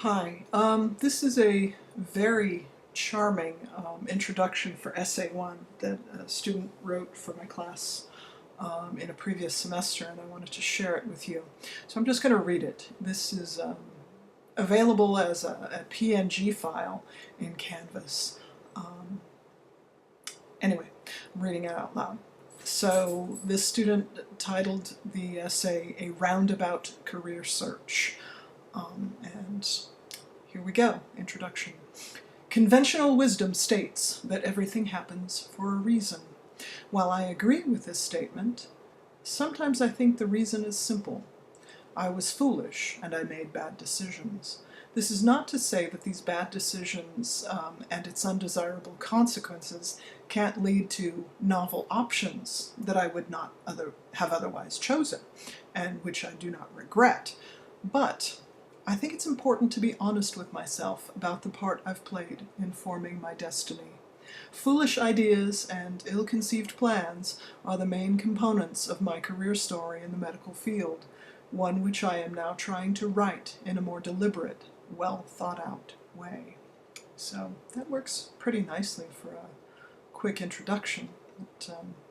Hi, this is a very charming introduction for Essay 1 that a student wrote for my class in a previous semester, and I wanted to share it with you. So I'm just going to read it. This is available as a PNG file in Canvas. Anyway, I'm reading it out loud. So this student titled the essay "A Roundabout Career Search." And here we go, introduction. Conventional wisdom states that everything happens for a reason. While I agree with this statement, sometimes I think the reason is simple. I was foolish and I made bad decisions. This is not to say that these bad decisions and its undesirable consequences can't lead to novel options that I would not have otherwise chosen, and which I do not regret. But I think it's important to be honest with myself about the part I've played in forming my destiny. Foolish ideas and ill-conceived plans are the main components of my career story in the medical field, one which I am now trying to write in a more deliberate, well-thought-out way. So that works pretty nicely for a quick introduction.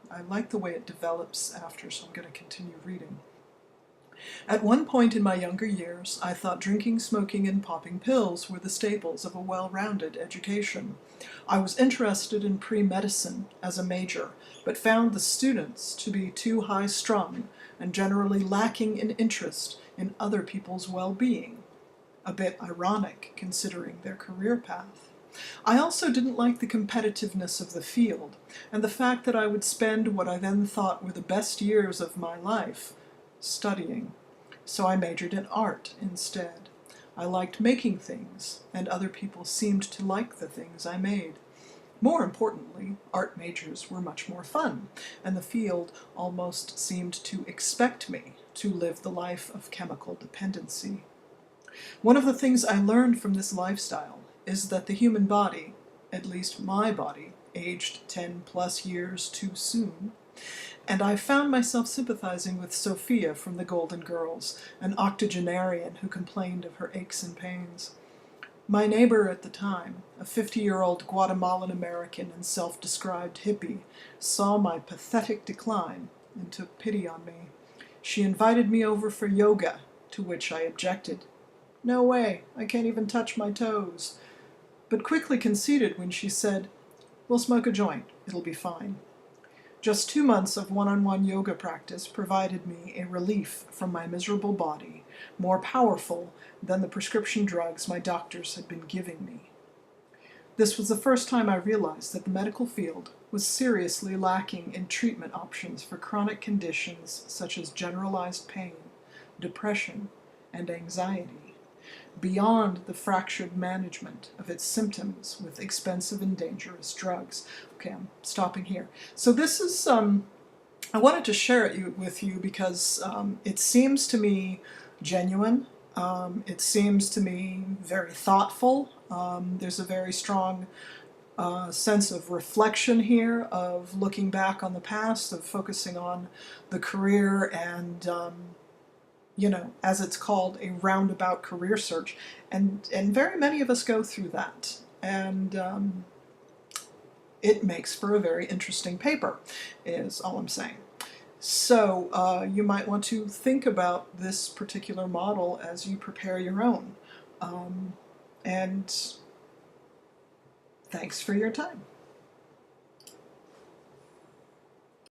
I like the way it develops after, so I'm going to continue reading. At one point in my younger years, I thought drinking, smoking, and popping pills were the staples of a well-rounded education. I was interested in pre-medicine as a major, but found the students to be too high-strung and generally lacking in interest in other people's well-being. A bit ironic, considering their career path. I also didn't like the competitiveness of the field, and the fact that I would spend what I then thought were the best years of my life studying, so I majored in art instead. I liked making things, and other people seemed to like the things I made. More importantly, art majors were much more fun, and the field almost seemed to expect me to live the life of chemical dependency. One of the things I learned from this lifestyle is that the human body, at least my body, aged 10 plus years too soon, and I found myself sympathizing with Sophia from the Golden Girls, an octogenarian who complained of her aches and pains. My neighbor at the time, a 50-year-old Guatemalan American and self-described hippie, saw my pathetic decline and took pity on me. She invited me over for yoga, to which I objected. No way, I can't even touch my toes. But quickly conceded when she said, "We'll smoke a joint, it'll be fine." Just 2 months of one-on-one yoga practice provided me a relief from my miserable body, more powerful than the prescription drugs my doctors had been giving me. This was the first time I realized that the medical field was seriously lacking in treatment options for chronic conditions such as generalized pain, depression, and anxiety, beyond the fractured management of its symptoms with expensive and dangerous drugs. Okay, I'm stopping here. So this is, I wanted to share it with you because it seems to me genuine. It seems to me very thoughtful. There's a very strong sense of reflection here, of looking back on the past, of focusing on the career and as it's called, a roundabout career search. And very many of us go through that. And it makes for a very interesting paper, is all I'm saying. So you might want to think about this particular model as you prepare your own. And thanks for your time.